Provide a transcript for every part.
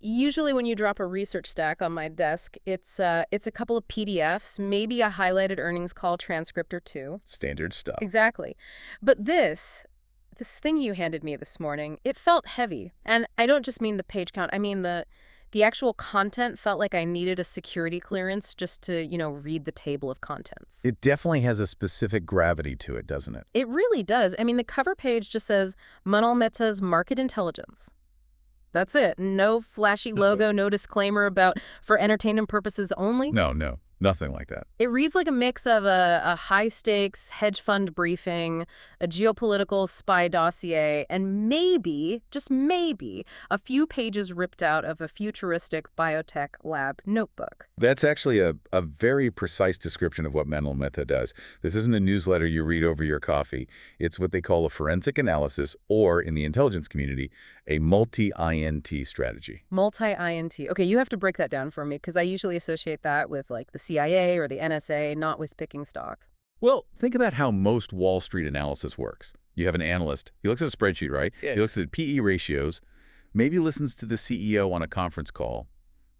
Usually when you drop a research stack on my desk, it's a couple of PDFs, maybe a highlighted earnings call transcript or two. Standard stuff. Exactly. But this thing you handed me this morning, it felt heavy. And I don't just mean the page count. I mean the actual content felt like I needed a security clearance just to, read the table of contents. It definitely has a specific gravity to it, doesn't it? It really does. I mean, the cover page just says Manal Mehta's Market Intelligence. That's it. No flashy logo, no disclaimer about for entertainment purposes only. No, nothing like that. It reads like a mix of a high-stakes hedge fund briefing, a geopolitical spy dossier, and maybe, just maybe, a few pages ripped out of a futuristic biotech lab notebook. That's actually a very precise description of what Manal Mehta does. This isn't a newsletter you read over your coffee. It's what they call a forensic analysis, or in the intelligence community, a multi-INT strategy. Multi-INT. Okay, you have to break that down for me, because I usually associate that with, like, the CIA or the NSA, not with picking stocks. Well, think about how most Wall Street analysis works. You have an analyst. He looks at a spreadsheet, right? Yeah. He looks at PE ratios, maybe listens to the CEO on a conference call,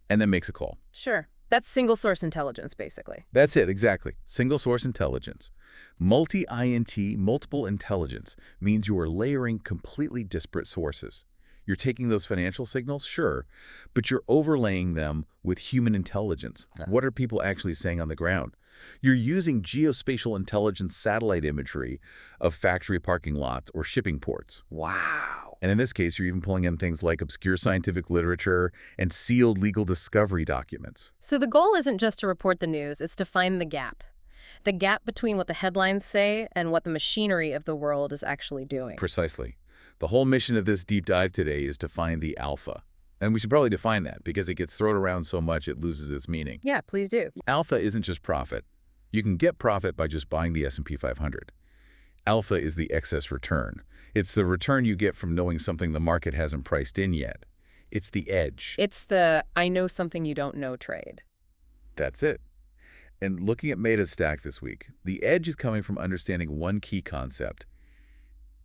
and then makes a call. Sure. That's single source intelligence, basically. That's it, exactly. Single source intelligence. Multi-INT, multiple intelligence, means you are layering completely disparate sources. You're taking those financial signals, sure, but you're overlaying them with human intelligence. What are people actually saying on the ground? You're using geospatial intelligence satellite imagery of factory parking lots or shipping ports. Wow. And in this case, you're even pulling in things like obscure scientific literature and sealed legal discovery documents. So the goal isn't just to report the news, it's to find the gap. The gap between what the headlines say and what the machinery of the world is actually doing. Precisely. The whole mission of this deep dive today is to find the alpha. And we should probably define that because it gets thrown around so much it loses its meaning. Yeah, please do. Alpha isn't just profit. You can get profit by just buying the S&P 500. Alpha is the excess return. It's the return you get from knowing something the market hasn't priced in yet. It's the edge. It's the I know something you don't know trade. That's it. And looking at Mehta's stack this week, the edge is coming from understanding one key concept: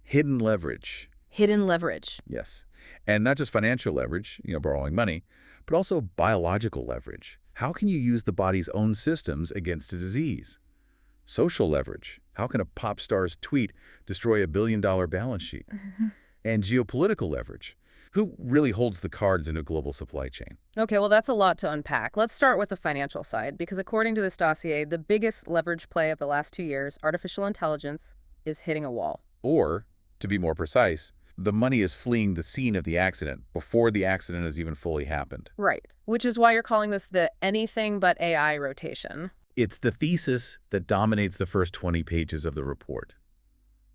hidden leverage. Hidden leverage. Yes. And not just financial leverage, borrowing money, but also biological leverage. How can you use the body's own systems against a disease? Social leverage. How can a pop star's tweet destroy $1 billion balance sheet? And geopolitical leverage. Who really holds the cards in a global supply chain? Okay, well, that's a lot to unpack. Let's start with the financial side, because according to this dossier, the biggest leverage play of the last 2 years, artificial intelligence, is hitting a wall. Or, to be more precise, the money is fleeing the scene of the accident before the accident has even fully happened. Right, which is why you're calling this the anything but AI rotation. It's the thesis that dominates the first 20 pages of the report.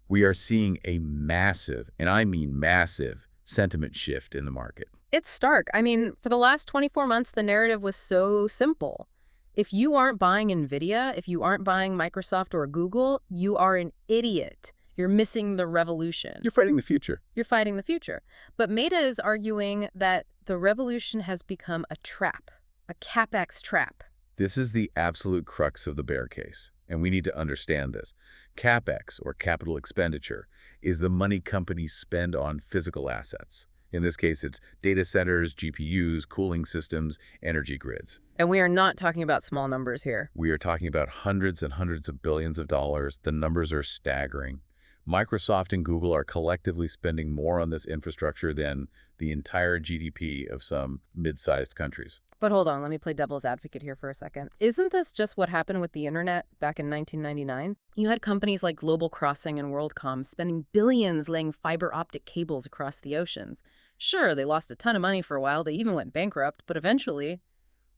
We are seeing a massive, and I mean massive, sentiment shift in the market. It's stark. I mean, for the last 24 months, the narrative was so simple. If you aren't buying Nvidia, if you aren't buying Microsoft or Google, you are an idiot. You're missing the revolution. You're fighting the future. You're fighting the future. But Mehta is arguing that the revolution has become a trap, a CapEx trap. This is the absolute crux of the bear case, and we need to understand this. CapEx, or capital expenditure, is the money companies spend on physical assets. In this case, it's data centers, GPUs, cooling systems, energy grids. And we are not talking about small numbers here. We are talking about hundreds and hundreds of billions of dollars. The numbers are staggering. Microsoft and Google are collectively spending more on this infrastructure than the entire GDP of some mid-sized countries. But hold on, let me play devil's advocate here for a second. Isn't this just what happened with the internet back in 1999? You had companies like Global Crossing and WorldCom spending billions laying fiber optic cables across the oceans. Sure, they lost a ton of money for a while, they even went bankrupt, but eventually,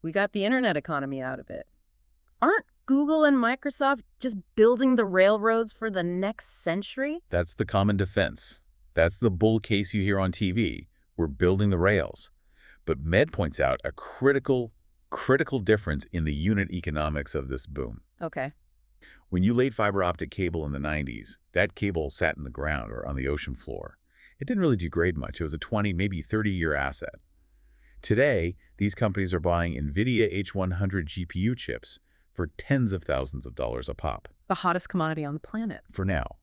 we got the internet economy out of it. Aren't Google and Microsoft just building the railroads for the next century? That's the common defense. That's the bull case you hear on TV. We're building the rails. But Med points out a critical difference in the unit economics of this boom. Okay. When you laid fiber optic cable in the 90s, that cable sat in the ground or on the ocean floor. It didn't really degrade much. It was a 20, maybe 30-year asset. Today, these companies are buying Nvidia H100 GPU chips for tens of thousands of dollars a pop. The hottest commodity on the planet. For now.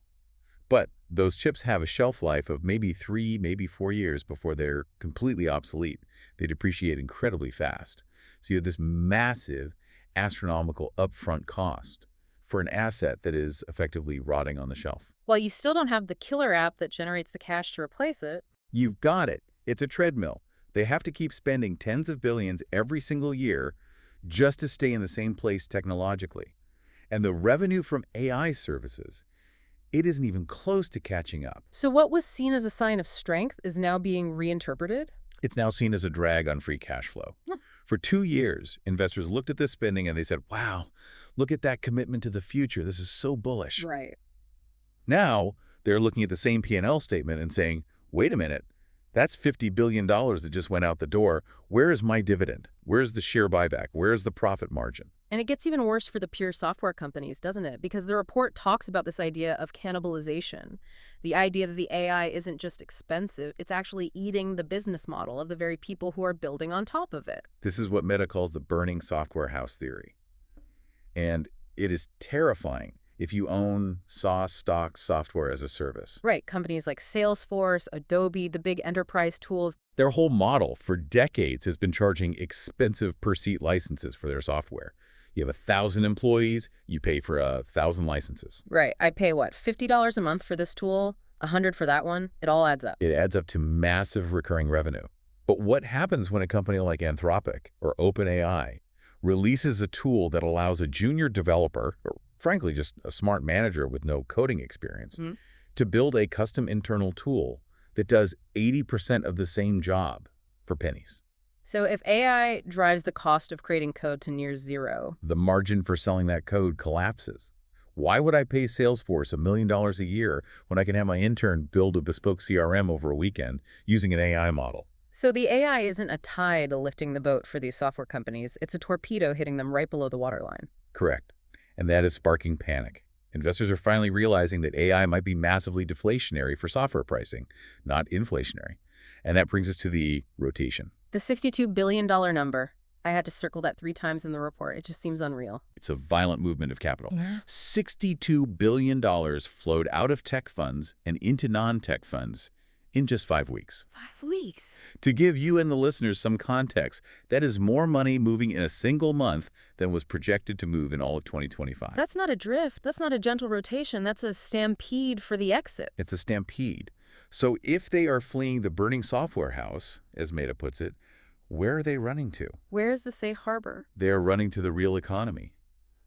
But Those chips have a shelf life of maybe 3, maybe 4 years before they're completely obsolete. They depreciate incredibly fast. So you have this massive, astronomical upfront cost for an asset that is effectively rotting on the shelf. While you still don't have the killer app that generates the cash to replace it. You've got it. It's a treadmill. They have to keep spending tens of billions every single year just to stay in the same place technologically. And the revenue from AI services, it isn't even close to catching up. So what was seen as a sign of strength is now being reinterpreted? It's now seen as a drag on free cash flow. For 2 years, investors looked at this spending and they said, wow, look at that commitment to the future. This is so bullish. Right. Now, they're looking at the same P&L statement and saying, wait a minute, that's $50 billion that just went out the door. Where is my dividend? Where's the share buyback? Where's the profit margin? And it gets even worse for the pure software companies, doesn't it? Because the report talks about this idea of cannibalization. The idea that the AI isn't just expensive, it's actually eating the business model of the very people who are building on top of it. This is what Meta calls the burning software house theory. And it is terrifying if you own SaaS stock software as a service. Right, companies like Salesforce, Adobe, the big enterprise tools. Their whole model for decades has been charging expensive per-seat licenses for their software. You have 1,000 employees, you pay for 1,000 licenses. Right, I pay what, $50 a month for this tool, $100 for that one? It all adds up. It adds up to massive recurring revenue. But what happens when a company like Anthropic or OpenAI releases a tool that allows a junior developer, or frankly just a smart manager with no coding experience, to build a custom internal tool that does 80% of the same job for pennies? So if AI drives the cost of creating code to near zero, the margin for selling that code collapses. Why would I pay Salesforce $1 million a year when I can have my intern build a bespoke CRM over a weekend using an AI model? so the AI isn't a tide lifting the boat for these software companies. It's a torpedo hitting them right below the waterline. Correct. And that is sparking panic. Investors are finally realizing that AI might be massively deflationary for software pricing, not inflationary. And that brings us to the rotation. The $62 billion number. I had to circle that 3 times in the report. It just seems unreal. It's a violent movement of capital. $62 billion flowed out of tech funds and into non-tech funds in just 5 weeks. 5 weeks? To give you and the listeners some context, that is more money moving in a single month than was projected to move in all of 2025. That's not a drift. That's not a gentle rotation. That's a stampede for the exit. It's a stampede. So if they are fleeing the burning software house, as Mehta puts it, where are they running to? Where's the safe harbor? They are running to the real economy,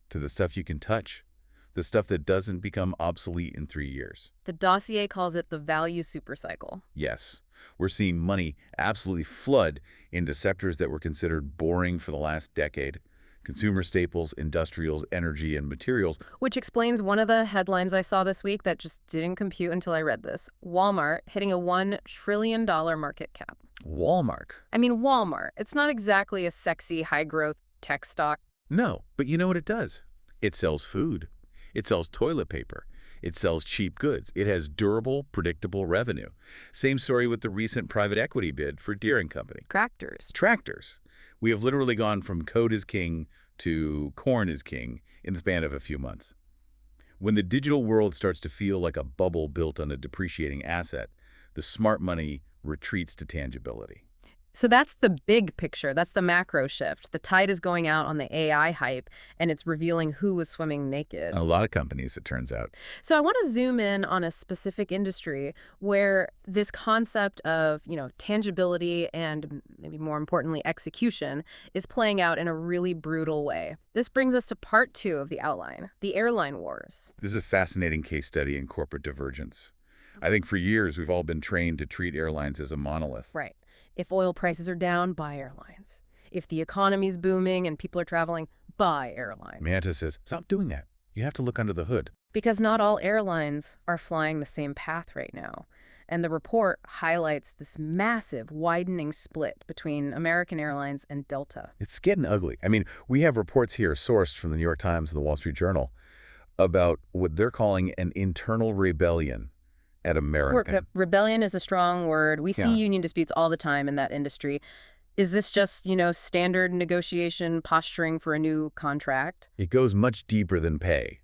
to the stuff you can touch, the stuff that doesn't become obsolete in 3 years. The Dossier calls it the value supercycle. Yes, we're seeing money absolutely flood into sectors that were considered boring for the last decade. Consumer staples, industrials, energy, and materials. Which explains one of the headlines I saw this week that just didn't compute until I read this. Walmart hitting a $1 trillion market cap. Walmart? I mean, Walmart. It's not exactly a sexy, high-growth tech stock. No, but you know what it does? It sells food. It sells toilet paper. It sells cheap goods. It has durable, predictable revenue. Same story with the recent private equity bid for Deere & Company. Tractors. Tractors. We have literally gone from code is king to corn is king in the span of a few months. When the digital world starts to feel like a bubble built on a depreciating asset, the smart money retreats to tangibility. So that's the big picture. That's the macro shift. The tide is going out on the AI hype, and it's revealing who was swimming naked. A lot of companies, it turns out. So I want to zoom in on a specific industry where this concept of, tangibility and maybe more importantly, execution is playing out in a really brutal way. This brings us to part 2 of the outline, the airline wars. This is a fascinating case study in corporate divergence. I think for years we've all been trained to treat airlines as a monolith. Right. If oil prices are down, buy airlines. If the economy's booming and people are traveling, buy airlines. Mehta says, stop doing that. You have to look under the hood. Because not all airlines are flying the same path right now. And the report highlights this massive widening split between American Airlines and Delta. It's getting ugly. I mean, we have reports here sourced from the New York Times and the Wall Street Journal about what they're calling an internal rebellion at American. Rebellion is a strong word. We see union disputes all the time in that industry. Is this just, standard negotiation posturing for a new contract? It goes much deeper than pay.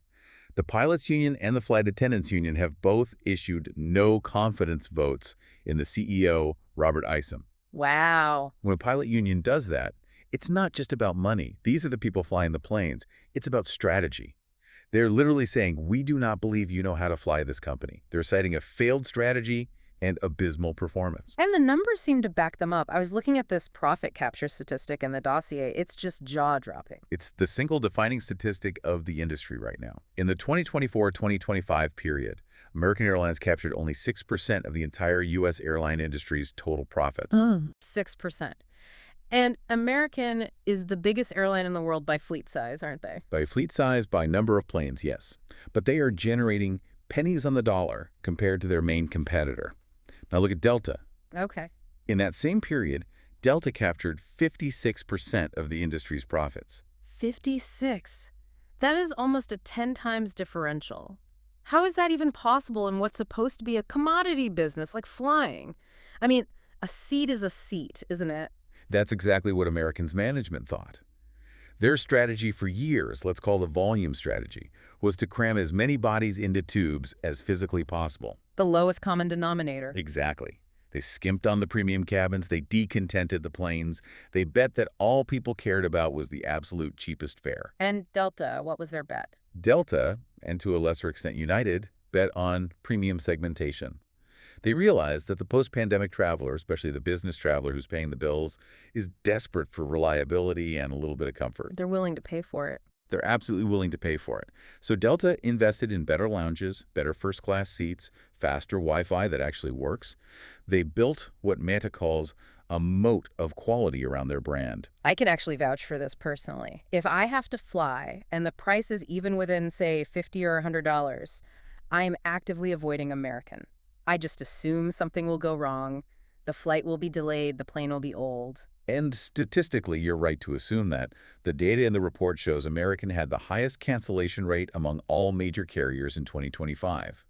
The pilots union and the flight attendants union have both issued no confidence votes in the CEO, Robert Isom. Wow. When a pilot union does that, it's not just about money. These are the people flying the planes. It's about strategy. They're literally saying, we do not believe you know how to fly this company. They're citing a failed strategy and abysmal performance. And the numbers seem to back them up. I was looking at this profit capture statistic in the dossier. It's just jaw-dropping. It's the single defining statistic of the industry right now. In the 2024-2025 period, American Airlines captured only 6% of the entire U.S. airline industry's total profits. 6%. And American is the biggest airline in the world by fleet size, aren't they? By fleet size, by number of planes, yes. But they are generating pennies on the dollar compared to their main competitor. Now look at Delta. Okay. In that same period, Delta captured 56% of the industry's profits. 56. That is almost a 10 times differential. How is that even possible in what's supposed to be a commodity business like flying? I mean, a seat is a seat, isn't it? That's exactly what American's management thought. Their strategy for years, let's call the volume strategy, was to cram as many bodies into tubes as physically possible. The lowest common denominator. Exactly. They skimped on the premium cabins, they decontented the planes, they bet that all people cared about was the absolute cheapest fare. And Delta, what was their bet? Delta, and to a lesser extent United, bet on premium segmentation. They realized that the post-pandemic traveler, especially the business traveler who's paying the bills, is desperate for reliability and a little bit of comfort. They're willing to pay for it. They're absolutely willing to pay for it. So Delta invested in better lounges, better first-class seats, faster Wi-Fi that actually works. They built what Mehta calls a moat of quality around their brand. I can actually vouch for this personally. If I have to fly and the price is even within, say, $50 or $100, I am actively avoiding American. I just assume something will go wrong, the flight will be delayed, the plane will be old. And statistically, you're right to assume that. The data in the report shows American had the highest cancellation rate among all major carriers in 2025.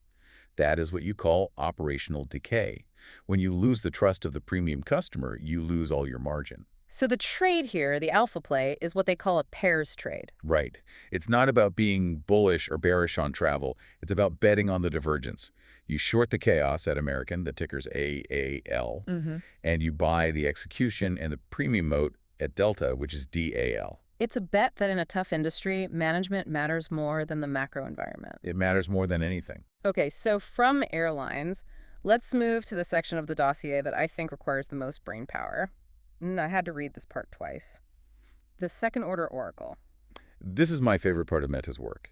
That is what you call operational decay. When you lose the trust of the premium customer, you lose all your margin. So the trade here, the alpha play, is what they call a pairs trade. Right. It's not about being bullish or bearish on travel. It's about betting on the divergence. You short the chaos at American, the ticker's AAL, and you buy the execution and the premium moat at Delta, which is DAL. It's a bet that in a tough industry, management matters more than the macro environment. It matters more than anything. Okay, so from airlines, let's move to the section of the dossier that I think requires the most brain power. I had to read this part twice. The second-order oracle. This is my favorite part of Mehta's work.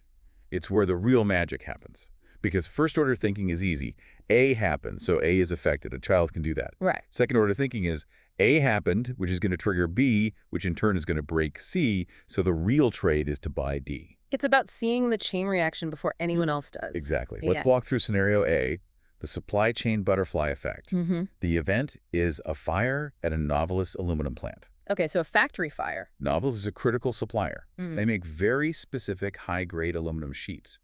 It's where the real magic happens. Because first-order thinking is easy. A happened, so A is affected. A child can do that. Right. Second-order thinking is A happened, which is going to trigger B, which in turn is going to break C, so the real trade is to buy D. It's about seeing the chain reaction before anyone else does. Exactly. Let's walk through scenario A, the supply chain butterfly effect. The event is a fire at a Novelis aluminum plant. Okay, so a factory fire. Novelis is a critical supplier. They make very specific high-grade aluminum sheets.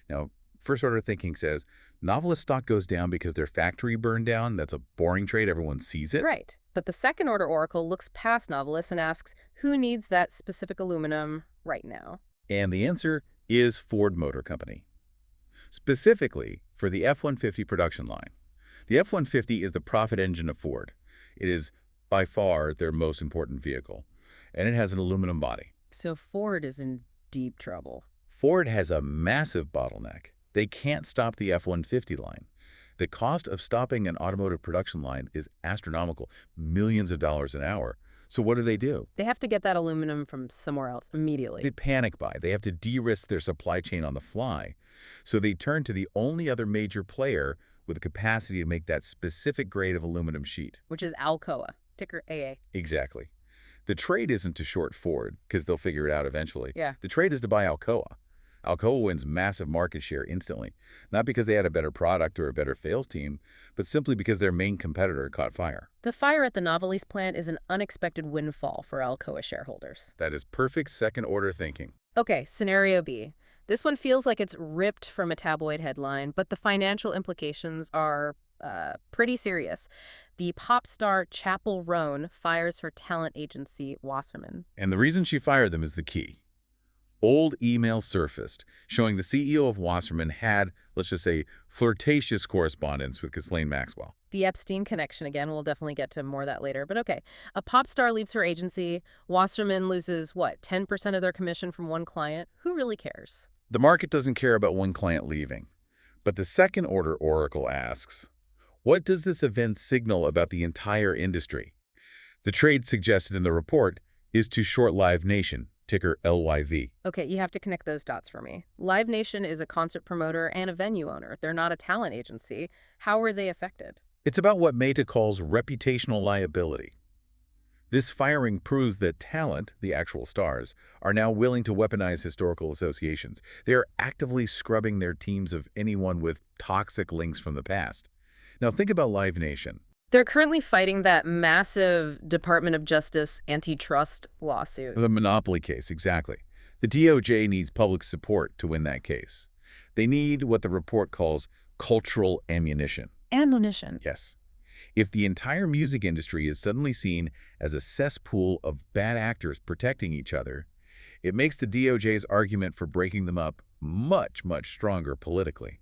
Now, first-order thinking says, Novelis stock goes down because their factory burned down. That's a boring trade. Everyone sees it. Right. But the second-order oracle looks past Novelis and asks, who needs that specific aluminum right now? And the answer is Ford Motor Company. Specifically for the F-150 production line. The F-150 is the profit engine of Ford. It is by far their most important vehicle, and it has an aluminum body. So Ford is in deep trouble. Ford has a massive bottleneck. They can't stop the F-150 line. The cost of stopping an automotive production line is astronomical, millions of dollars an hour. So what do? They have to get that aluminum from somewhere else immediately. They panic buy. They have to de-risk their supply chain on the fly. So they turn to the only other major player with the capacity to make that specific grade of aluminum sheet. Which is Alcoa, ticker AA. Exactly. The trade isn't to short Ford, because they'll figure it out eventually. Yeah. The trade is to buy Alcoa. Alcoa wins massive market share instantly, not because they had a better product or a better sales team, but simply because their main competitor caught fire. The fire at the Novelis plant is an unexpected windfall for Alcoa shareholders. That is perfect second-order thinking. Okay, scenario B. This one feels like it's ripped from a tabloid headline, but the financial implications are pretty serious. The pop star Chappell Roan fires her talent agency, Wasserman. And the reason she fired them is the key. Old emails surfaced showing the CEO of Wasserman had, let's just say, flirtatious correspondence with Ghislaine Maxwell. The Epstein connection again. We'll definitely get to more of that later. But okay, a pop star leaves her agency. Wasserman loses, what, 10% of their commission from one client? Who really cares? The market doesn't care about one client leaving. But the second-order oracle asks, what does this event signal about the entire industry? The trade suggested in the report is to short Live Nation, ticker LYV. Okay, you have to connect those dots for me. Live Nation is a concert promoter and a venue owner. They're not a talent agency. How were they affected? It's about what Mehta calls reputational liability. This firing proves that talent, the actual stars, are now willing to weaponize historical associations. They are actively scrubbing their teams of anyone with toxic links from the past. Now think about Live Nation. They're currently fighting that massive Department of Justice antitrust lawsuit. The monopoly case, exactly. The DOJ needs public support to win that case. They need what the report calls cultural ammunition. Ammunition. Yes. If the entire music industry is suddenly seen as a cesspool of bad actors protecting each other, it makes the DOJ's argument for breaking them up much, much stronger politically.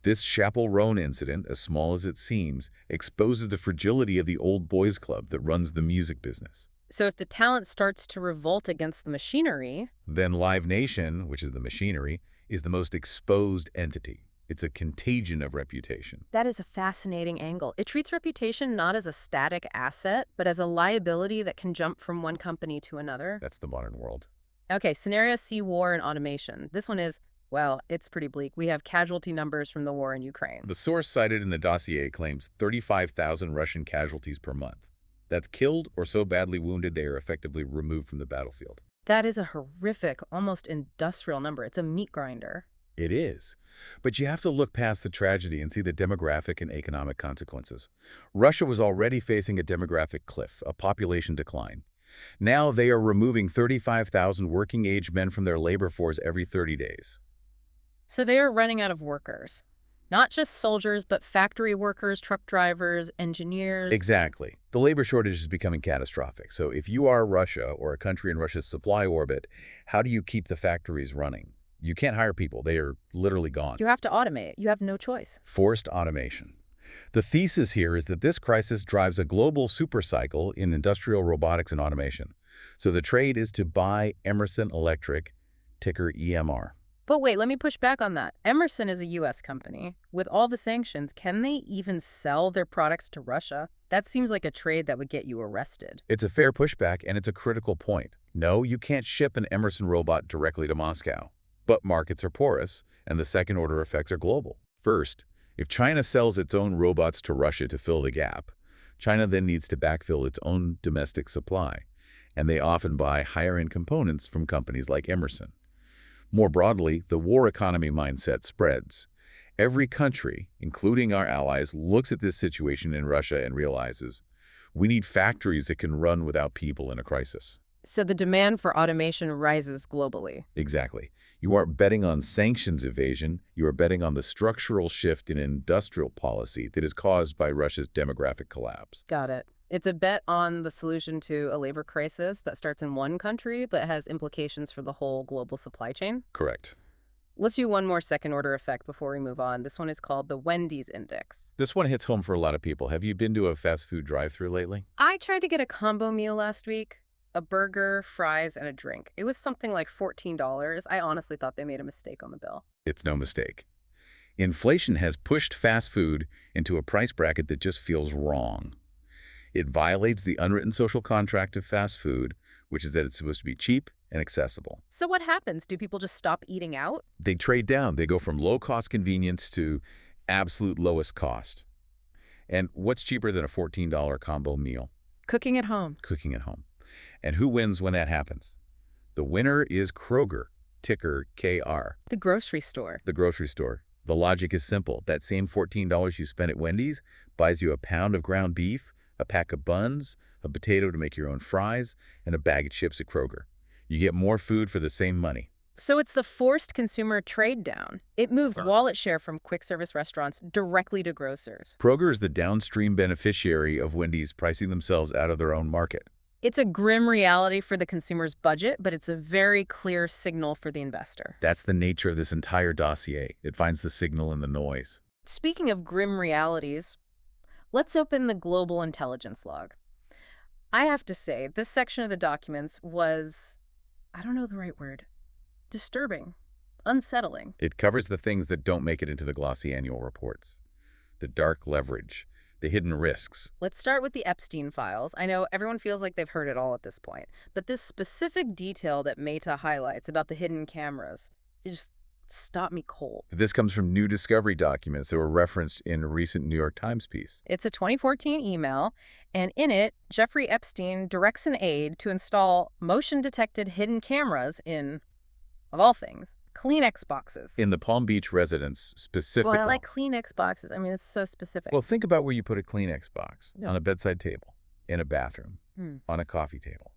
This Chapel Roan incident, as small as it seems, exposes the fragility of the old boys club that runs the music business. So if the talent starts to revolt against the machinery, Then Live Nation, which is the machinery, is the most exposed entity. It's a contagion of reputation. that is a fascinating angle. It treats reputation not as a static asset, but as a liability that can jump from one company to another. That's the modern world. Okay, scenario C, war and automation. This one is, well, it's pretty bleak. We have casualty numbers from the war in Ukraine. The source cited in the dossier claims 35,000 Russian casualties per month. That's killed or so badly wounded they are effectively removed from the battlefield. That is a horrific, almost industrial number. It's a meat grinder. It is. But you have to look past the tragedy and see the demographic and economic consequences. Russia was already facing a demographic cliff, a population decline. Now they are removing 35,000 working-age men from their labor force every 30 days. So they are running out of workers. Not just soldiers, but factory workers, truck drivers, engineers. Exactly. The labor shortage is becoming catastrophic. So if you are Russia or a country in Russia's supply orbit, how do you keep the factories running? You can't hire people. They are literally gone. You have to automate. You have no choice. Forced automation. The thesis here is that this crisis drives a global supercycle in industrial robotics and automation. So the trade is to buy Emerson Electric, ticker EMR. But wait, let me push back on that. Emerson is a U.S. company. With all the sanctions, can they even sell their products to Russia? That seems like a trade that would get you arrested. It's a fair pushback, and it's a critical point. No, you can't ship an Emerson robot directly to Moscow. But markets are porous, and the second-order effects are global. First, if China sells its own robots to Russia to fill the gap, China then needs to backfill its own domestic supply, and they often buy higher-end components from companies like Emerson. More broadly, the war economy mindset spreads. Every country, including our allies, looks at this situation in Russia and realizes we need factories that can run without people in a crisis. So the demand for automation rises globally. Exactly. You aren't betting on sanctions evasion, you are betting on the structural shift in industrial policy that is caused by Russia's demographic collapse. Got it. It's a bet on the solution to a labor crisis that starts in one country but has implications for the whole global supply chain. Correct. Let's do one more second-order effect before we move on. This one is called the Wendy's Index. This one hits home for a lot of people. Have you been to a fast food drive-thru lately? I tried to get a combo meal last week. A burger, fries, and a drink. It was something like $14. I honestly thought they made a mistake on the bill. It's no mistake. Inflation has pushed fast food into a price bracket that just feels wrong. It violates the unwritten social contract of fast food, which is that it's supposed to be cheap and accessible. So what happens? Do people just stop eating out? They trade down. They go from low-cost convenience to absolute lowest cost. And what's cheaper than a $14 combo meal? Cooking at home. Cooking at home. And who wins when that happens? The winner is Kroger, ticker KR. The grocery store. The grocery store. The logic is simple. That same $14 you spent at Wendy's buys you a pound of ground beef, a pack of buns, a potato to make your own fries, and a bag of chips at Kroger. You get more food for the same money. So it's the forced consumer trade down. It moves wallet share from quick service restaurants directly to grocers. Kroger is the downstream beneficiary of Wendy's pricing themselves out of their own market. It's a grim reality for the consumer's budget, but it's a very clear signal for the investor. That's the nature of this entire dossier. It finds the signal in the noise. Speaking of grim realities, let's open the global intelligence log. I have to say, this section of the documents was, I don't know the right word, disturbing, unsettling. It covers the things that don't make it into the glossy annual reports. The dark leverage, the hidden risks. Let's start with the Epstein files. I know everyone feels like they've heard it all at this point, but this specific detail that Mehta highlights about the hidden cameras just stopped me cold. This comes from new discovery documents that were referenced in a recent New York Times piece. It's a 2014 email, and in it, Jeffrey Epstein directs an aide to install motion-detected hidden cameras in, of all things, Kleenex boxes. In the Palm Beach residence specifically. Well, I like Kleenex boxes. I mean, it's so specific. Well, think about where you put a Kleenex box. Yeah. On a bedside table, in a bathroom, on a coffee table.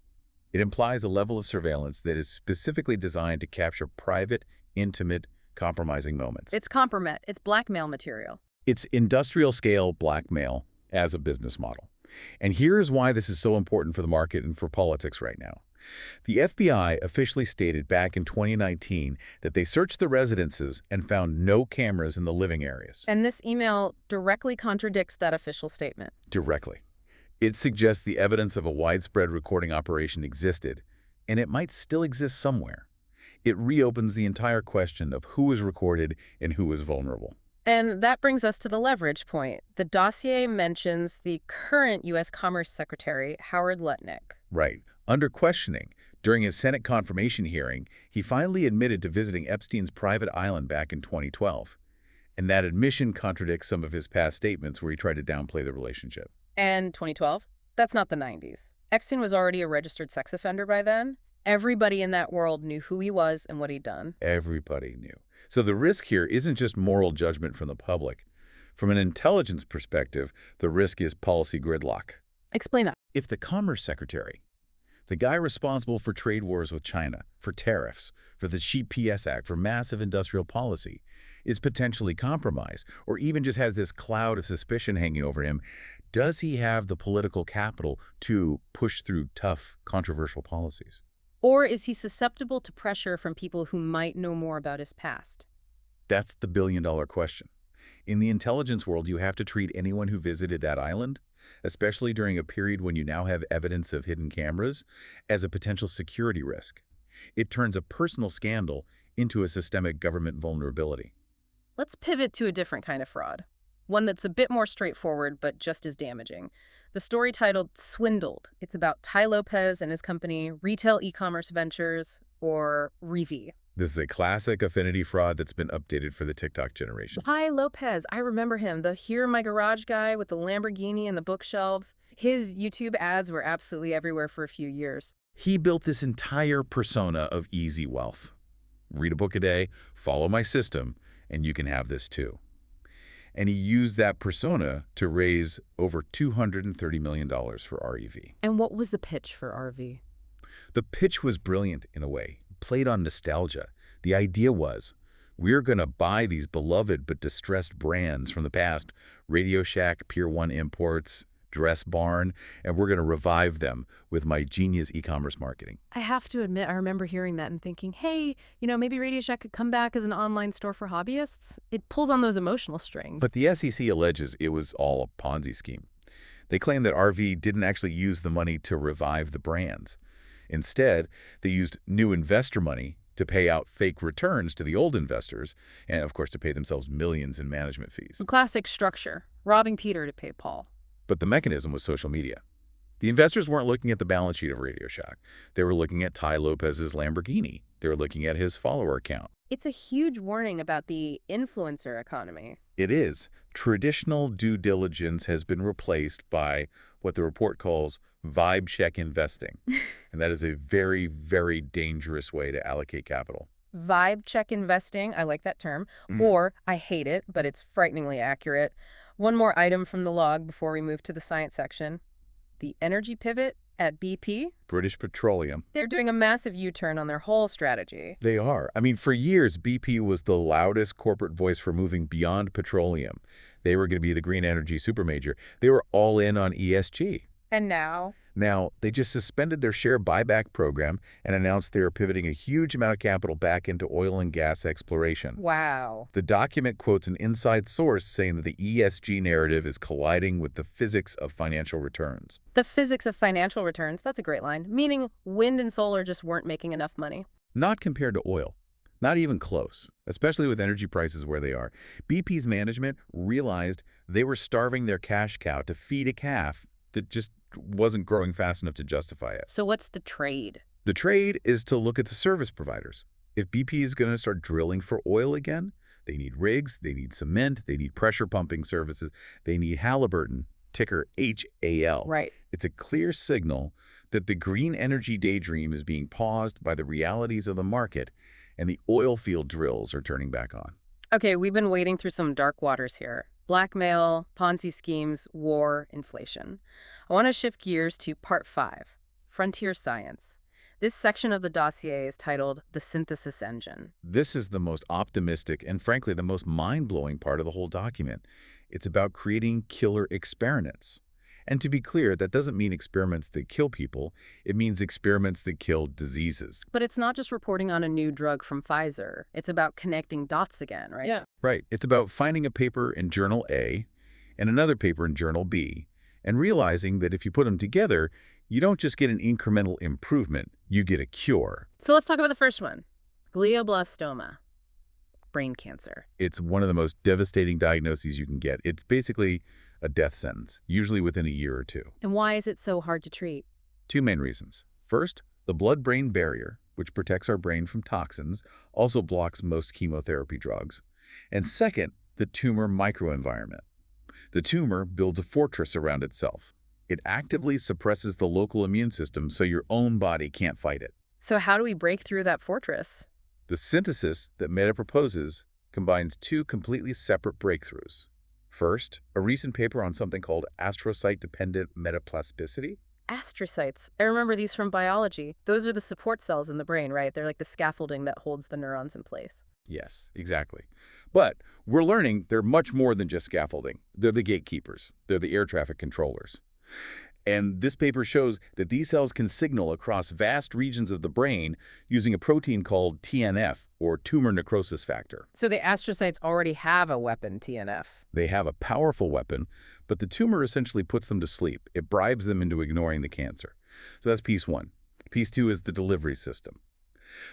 It implies a level of surveillance that is specifically designed to capture private, intimate, compromising moments. It's compromise. It's blackmail material. It's industrial-scale blackmail as a business model. And here's why this is so important for the market and for politics right now. The FBI officially stated back in 2019 that they searched the residences and found no cameras in the living areas. And this email directly contradicts that official statement. Directly. It suggests the evidence of a widespread recording operation existed, and it might still exist somewhere. It reopens the entire question of who was recorded and who was vulnerable. And that brings us to the leverage point. The dossier mentions the current U.S. Commerce Secretary, Howard Lutnick. Right. Under questioning, during his Senate confirmation hearing, he finally admitted to visiting Epstein's private island back in 2012. And that admission contradicts some of his past statements where he tried to downplay the relationship. And 2012? That's not the 90s. Epstein was already a registered sex offender by then. Everybody in that world knew who he was and what he'd done. Everybody knew. So the risk here isn't just moral judgment from the public. From an intelligence perspective, the risk is policy gridlock. Explain that. If the Commerce Secretary, the guy responsible for trade wars with China, for tariffs, for the Cheap PS Act, for massive industrial policy, is potentially compromised, or even just has this cloud of suspicion hanging over him, does he have the political capital to push through tough, controversial policies? Or is he susceptible to pressure from people who might know more about his past? That's the billion-dollar question. In the intelligence world, you have to treat anyone who visited that island, especially during a period when you now have evidence of hidden cameras, as a potential security risk. It turns a personal scandal into a systemic government vulnerability. Let's pivot to a different kind of fraud. One that's a bit more straightforward, but just as damaging. The story titled Swindled. It's about Tai Lopez and his company, Retail E-Commerce Ventures, or REVI. This is a classic affinity fraud that's been updated for the TikTok generation. Tai Lopez, I remember him, the Here in My Garage guy with the Lamborghini and the bookshelves. His YouTube ads were absolutely everywhere for a few years. He built this entire persona of easy wealth. Read a book a day, follow my system, and you can have this too. And he used that persona to raise over $230 million for REV. And what was the pitch for RV? The pitch was brilliant in a way, played on nostalgia. The idea was, we're going to buy these beloved but distressed brands from the past, Radio Shack, Pier 1 Imports, Dress Barn, and we're going to revive them with my genius e-commerce marketing. I have to admit, I remember hearing that and thinking, hey, maybe Radio Shack could come back as an online store for hobbyists. It pulls on those emotional strings. But the SEC alleges it was all a Ponzi scheme. They claim that RV didn't actually use the money to revive the brands. Instead, they used new investor money to pay out fake returns to the old investors and, of course, to pay themselves millions in management fees. The classic structure, robbing Peter to pay Paul. But the mechanism was social media. The investors weren't looking at the balance sheet of Radio Shack. They were looking at Tai Lopez's Lamborghini. They were looking at his follower count. It's a huge warning about the influencer economy. It is. Traditional due diligence has been replaced by what the report calls vibe check investing. And that is a very, very dangerous way to allocate capital. Vibe check investing, I like that term. Or, I hate it, but it's frighteningly accurate. One more item from the log before we move to the science section. The energy pivot at BP. British Petroleum. They're doing a massive U-turn on their whole strategy. They are. I mean, for years, BP was the loudest corporate voice for moving beyond petroleum. They were going to be the green energy supermajor. They were all in on ESG. And now? Now, they just suspended their share buyback program and announced they are pivoting a huge amount of capital back into oil and gas exploration. Wow. The document quotes an inside source saying that the ESG narrative is colliding with the physics of financial returns. The physics of financial returns, that's a great line, meaning wind and solar just weren't making enough money. Not compared to oil. Not even close, especially with energy prices where they are. BP's management realized they were starving their cash cow to feed a calf that just wasn't growing fast enough to justify it. So what's the trade? The trade is to look at the service providers. If BP is going to start drilling for oil again, they need rigs, they need cement, they need pressure pumping services, they need Halliburton, ticker HAL. Right. It's a clear signal that the green energy daydream is being paused by the realities of the market, and the oil field drills are turning back on. Okay, we've been wading through some dark waters here. Blackmail, Ponzi schemes, war, inflation. I want to shift gears to Part 5, Frontier Science. This section of the dossier is titled The Synthesis Engine. This is the most optimistic and, frankly, the most mind-blowing part of the whole document. It's about creating killer experiments. And to be clear, that doesn't mean experiments that kill people. It means experiments that kill diseases. But it's not just reporting on a new drug from Pfizer. It's about connecting dots again, right? Yeah. Right. It's about finding a paper in Journal A and another paper in Journal B and realizing that if you put them together, you don't just get an incremental improvement, you get a cure. So let's talk about the first one, glioblastoma, brain cancer. It's one of the most devastating diagnoses you can get. It's basically a death sentence, usually within a year or two. And why is it so hard to treat? Two main reasons. First, the blood-brain barrier, which protects our brain from toxins, also blocks most chemotherapy drugs. And second, the tumor microenvironment. The tumor builds a fortress around itself. It actively suppresses the local immune system so your own body can't fight it. So how do we break through that fortress? The synthesis that Mehta proposes combines two completely separate breakthroughs. First, a recent paper on something called astrocyte-dependent metaplasticity. Astrocytes. I remember these from biology. Those are the support cells in the brain, right? They're like the scaffolding that holds the neurons in place. Yes, exactly. But we're learning they're much more than just scaffolding. They're the gatekeepers. They're the air traffic controllers. And this paper shows that these cells can signal across vast regions of the brain using a protein called TNF, or tumor necrosis factor. So the astrocytes already have a weapon, TNF. They have a powerful weapon, but the tumor essentially puts them to sleep. It bribes them into ignoring the cancer. So that's piece one. Piece two is the delivery system.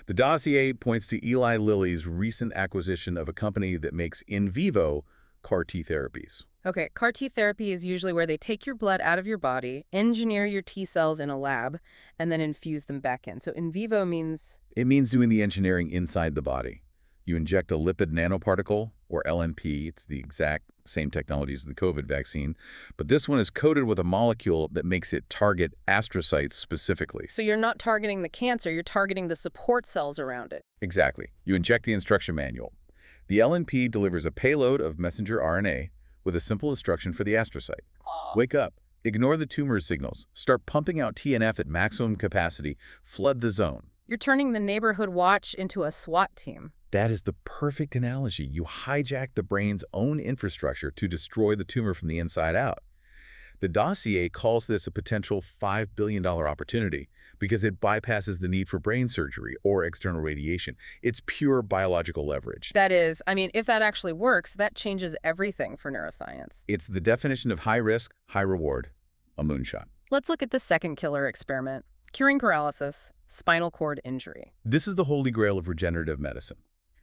The dossier points to Eli Lilly's recent acquisition of a company that makes in vivo CAR T therapies. Okay, CAR T therapy is usually where they take your blood out of your body, engineer your T cells in a lab, and then infuse them back in. So in vivo means... It means doing the engineering inside the body. You inject a lipid nanoparticle, or LNP. It's the exact same technology as the COVID vaccine, but this one is coated with a molecule that makes it target astrocytes specifically. So you're not targeting the cancer, you're targeting the support cells around it. Exactly. You inject the instruction manual. The LNP delivers a payload of messenger RNA with a simple instruction for the astrocyte. Wake up. Ignore the tumor signals. Start pumping out TNF at maximum capacity. Flood the zone. You're turning the neighborhood watch into a SWAT team. That is the perfect analogy. You hijack the brain's own infrastructure to destroy the tumor from the inside out. The dossier calls this a potential $5 billion opportunity because it bypasses the need for brain surgery or external radiation. It's pure biological leverage. That is, I mean, if that actually works, that changes everything for neuroscience. It's the definition of high risk, high reward, a moonshot. Let's look at the second killer experiment, curing paralysis, spinal cord injury. This is the holy grail of regenerative medicine.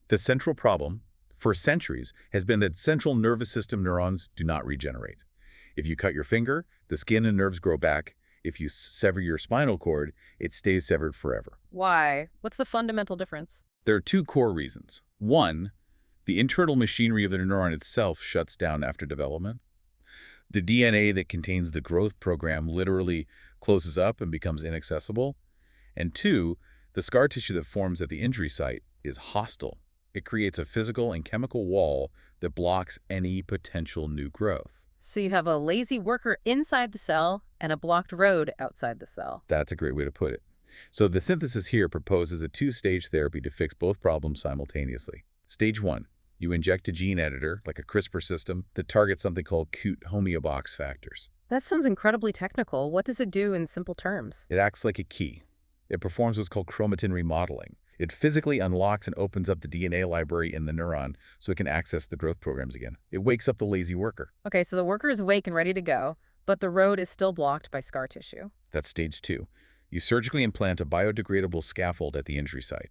The central problem, for centuries, has been that central nervous system neurons do not regenerate. If you cut your finger, the skin and nerves grow back. If you sever your spinal cord, it stays severed forever. Why? What's the fundamental difference? There are two core reasons. One, the internal machinery of the neuron itself shuts down after development. The DNA that contains the growth program literally closes up and becomes inaccessible. And two, the scar tissue that forms at the injury site is hostile. It creates a physical and chemical wall that blocks any potential new growth. So you have a lazy worker inside the cell and a blocked road outside the cell. That's a great way to put it. So the synthesis here proposes a two-stage therapy to fix both problems simultaneously. Stage one, you inject a gene editor, like a CRISPR system, that targets something called CUT homeobox factors. That sounds incredibly technical. What does it do in simple terms? It acts like a key. It performs what's called chromatin remodeling. It physically unlocks and opens up the DNA library in the neuron so it can access the growth programs again. It wakes up the lazy worker. Okay, so the worker is awake and ready to go, but the road is still blocked by scar tissue. That's stage 2. You surgically implant a biodegradable scaffold at the injury site.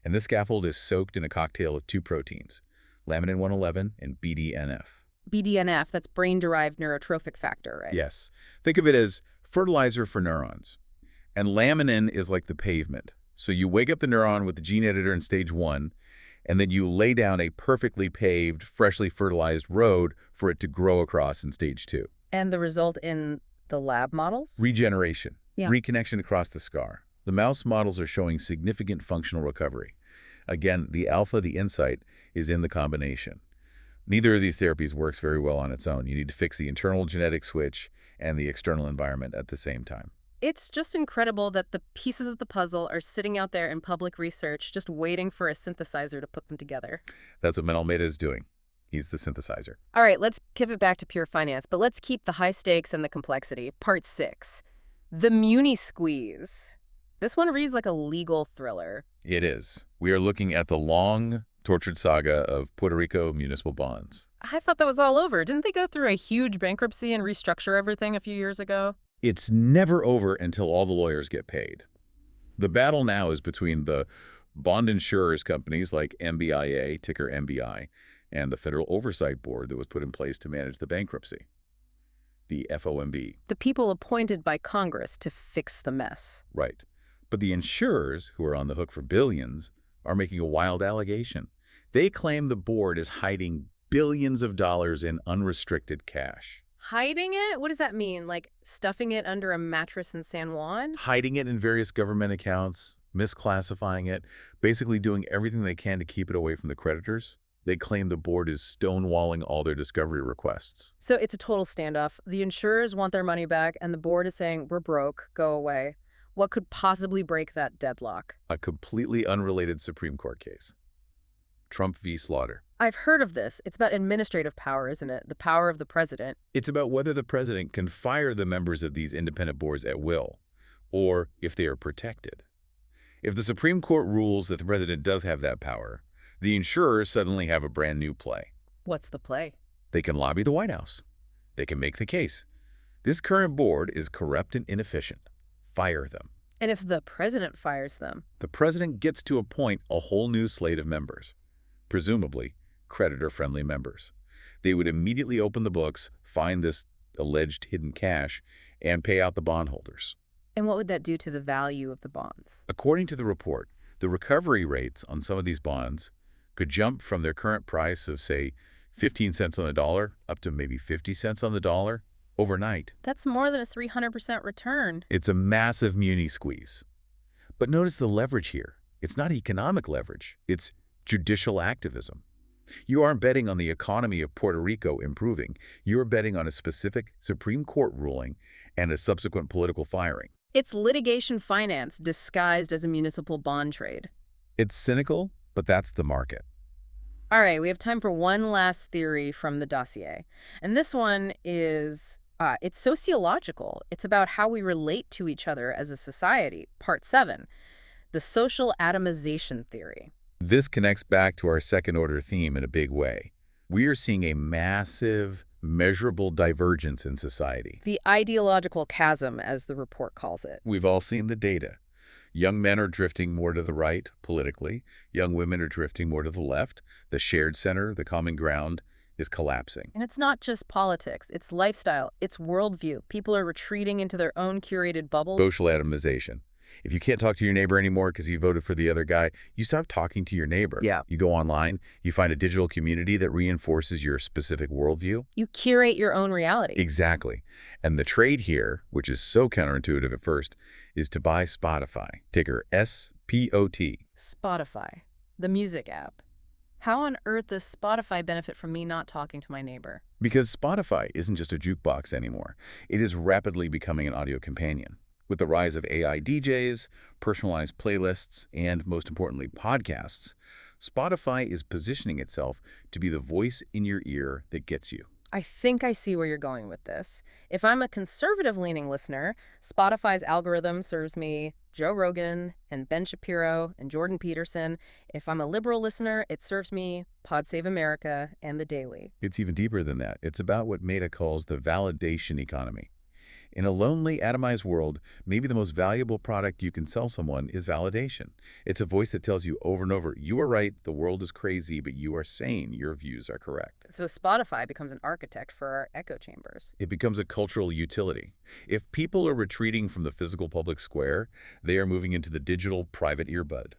And this scaffold is soaked in a cocktail of 2 proteins, laminin 111 and BDNF. BDNF, that's brain-derived neurotrophic factor, right? Yes. Think of it as fertilizer for neurons. And laminin is like the pavement. So you wake up the neuron with the gene editor in stage 1, and then you lay down a perfectly paved, freshly fertilized road for it to grow across in stage 2. And the result in the lab models? Regeneration. Yeah. Reconnection across the scar. The mouse models are showing significant functional recovery. Again, the alpha, the insight, is in the combination. Neither of these therapies works very well on its own. You need to fix the internal genetic switch and the external environment at the same time. It's just incredible that the pieces of the puzzle are sitting out there in public research, just waiting for a synthesizer to put them together. That's what Manal is doing. He's the synthesizer. All right, let's pivot back to pure finance, but let's keep the high stakes and the complexity. Part 6, the Muni Squeeze. This one reads like a legal thriller. It is. We are looking at the long, tortured saga of Puerto Rico municipal bonds. I thought that was all over. Didn't they go through a huge bankruptcy and restructure everything a few years ago? It's never over until all the lawyers get paid. The battle now is between the bond insurers companies like MBIA, ticker MBI, and the Federal Oversight Board that was put in place to manage the bankruptcy, the FOMB. The people appointed by Congress to fix the mess. Right. But the insurers, who are on the hook for billions, are making a wild allegation. They claim the board is hiding billions of dollars in unrestricted cash. Hiding it? What does that mean? Like stuffing it under a mattress in San Juan? Hiding it in various government accounts, misclassifying it, basically doing everything they can to keep it away from the creditors. They claim the board is stonewalling all their discovery requests. So it's a total standoff. The insurers want their money back, and the board is saying, we're broke, go away. What could possibly break that deadlock? A completely unrelated Supreme Court case. Trump v. Slaughter. I've heard of this. It's about administrative power, isn't it? The power of the president. It's about whether the president can fire the members of these independent boards at will, or if they are protected. If the Supreme Court rules that the president does have that power, the insurers suddenly have a brand new play. What's the play? They can lobby the White House. They can make the case. This current board is corrupt and inefficient. Fire them. And if the president fires them? The president gets to appoint a whole new slate of members, presumably creditor-friendly members. They would immediately open the books, find this alleged hidden cash, and pay out the bondholders. And what would that do to the value of the bonds? According to the report, the recovery rates on some of these bonds could jump from their current price of, say, 15 cents on the dollar up to maybe 50 cents on the dollar overnight. That's more than a 300% return. It's a massive muni squeeze. But notice the leverage here. It's not economic leverage. It's judicial activism. You aren't betting on the economy of Puerto Rico improving. You're betting on a specific Supreme Court ruling and a subsequent political firing. It's litigation finance disguised as a municipal bond trade. It's cynical, but that's the market. All right, we have time for one last theory from the dossier. And this one is, it's sociological. It's about how we relate to each other as a society. Part 7, the social atomization theory. This connects back to our second-order theme in a big way. We are seeing a massive, measurable divergence in society. The ideological chasm, as the report calls it. We've all seen the data. Young men are drifting more to the right, politically. Young women are drifting more to the left. The shared center, the common ground, is collapsing. And it's not just politics. It's lifestyle. It's worldview. People are retreating into their own curated bubble. Social atomization. If you can't talk to your neighbor anymore because you voted for the other guy, you stop talking to your neighbor. Yeah. You go online, you find a digital community that reinforces your specific worldview. You curate your own reality. Exactly. And the trade here, which is so counterintuitive at first, is to buy Spotify, ticker SPOT. Spotify, the music app. How on earth does Spotify benefit from me not talking to my neighbor? Because Spotify isn't just a jukebox anymore. It is rapidly becoming an audio companion. With the rise of AI DJs, personalized playlists, and most importantly, podcasts, Spotify is positioning itself to be the voice in your ear that gets you. I think I see where you're going with this. If I'm a conservative-leaning listener, Spotify's algorithm serves me Joe Rogan and Ben Shapiro and Jordan Peterson. If I'm a liberal listener, it serves me Pod Save America and The Daily. It's even deeper than that. It's about what Mehta calls the validation economy. In a lonely, atomized world, maybe the most valuable product you can sell someone is validation. It's a voice that tells you over and over, you are right, the world is crazy, but you are sane, your views are correct. So Spotify becomes an architect for our echo chambers. It becomes a cultural utility. If people are retreating from the physical public square, they are moving into the digital private earbud.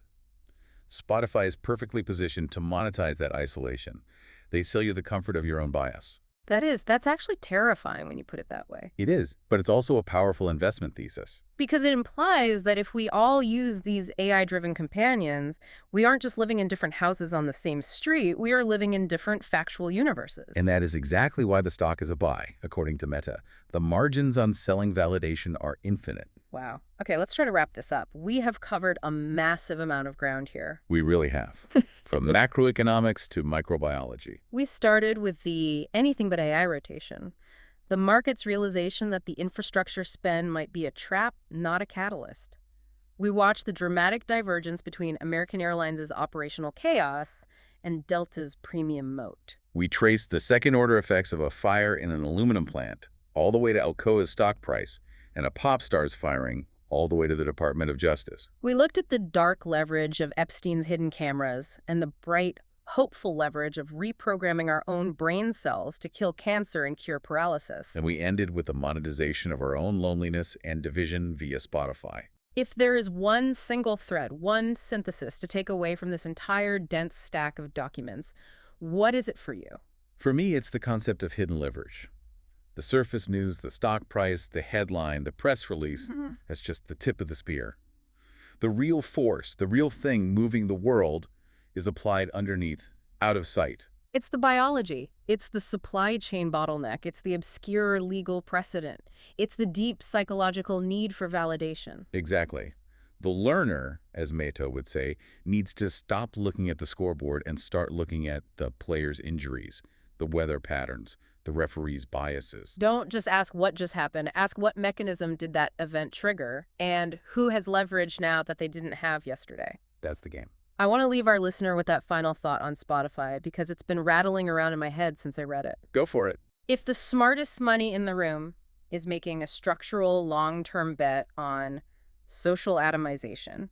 Spotify is perfectly positioned to monetize that isolation. They sell you the comfort of your own bias. That's actually terrifying when you put it that way. It is, but it's also a powerful investment thesis. Because it implies that if we all use these AI-driven companions, we aren't just living in different houses on the same street, we are living in different factual universes. And that is exactly why the stock is a buy, according to Mehta. The margins on selling validation are infinite. Wow. Okay, let's try to wrap this up. We have covered a massive amount of ground here. We really have. From macroeconomics to microbiology. We started with the anything but AI rotation. The market's realization that the infrastructure spend might be a trap, not a catalyst. We watched the dramatic divergence between American Airlines' operational chaos and Delta's premium moat. We traced the second-order effects of a fire in an aluminum plant, all the way to Alcoa's stock price, and a pop star's firing, all the way to the Department of Justice. We looked at the dark leverage of Epstein's hidden cameras and the bright, hopeful leverage of reprogramming our own brain cells to kill cancer and cure paralysis. And we ended with the monetization of our own loneliness and division via Spotify. If there is one single thread, one synthesis to take away from this entire dense stack of documents, what is it for you? For me, it's the concept of hidden leverage. The surface news, the stock price, the headline, the press release, that's just the tip of the spear. The real force, the real thing moving the world is applied underneath, out of sight. It's the biology. It's the supply chain bottleneck. It's the obscure legal precedent. It's the deep psychological need for validation. Exactly. The learner, as Mehta would say, needs to stop looking at the scoreboard and start looking at the player's injuries, the weather patterns, the referee's biases. Don't just ask what just happened. Ask what mechanism did that event trigger and who has leverage now that they didn't have yesterday. That's the game. I want to leave our listener with that final thought on Spotify because it's been rattling around in my head since I read it. Go for it. If the smartest money in the room is making a structural long-term bet on social atomization,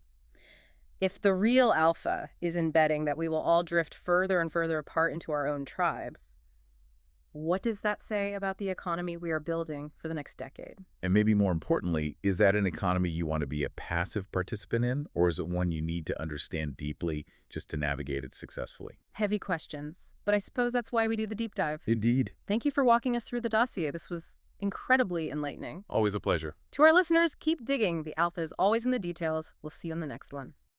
if the real alpha is in betting that we will all drift further and further apart into our own tribes, what does that say about the economy we are building for the next decade? And maybe more importantly, is that an economy you want to be a passive participant in, or is it one you need to understand deeply just to navigate it successfully? Heavy questions, but I suppose that's why we do the deep dive. Indeed. Thank you for walking us through the dossier. This was incredibly enlightening. Always a pleasure. To our listeners, keep digging. The alpha is always in the details. We'll see you on the next one.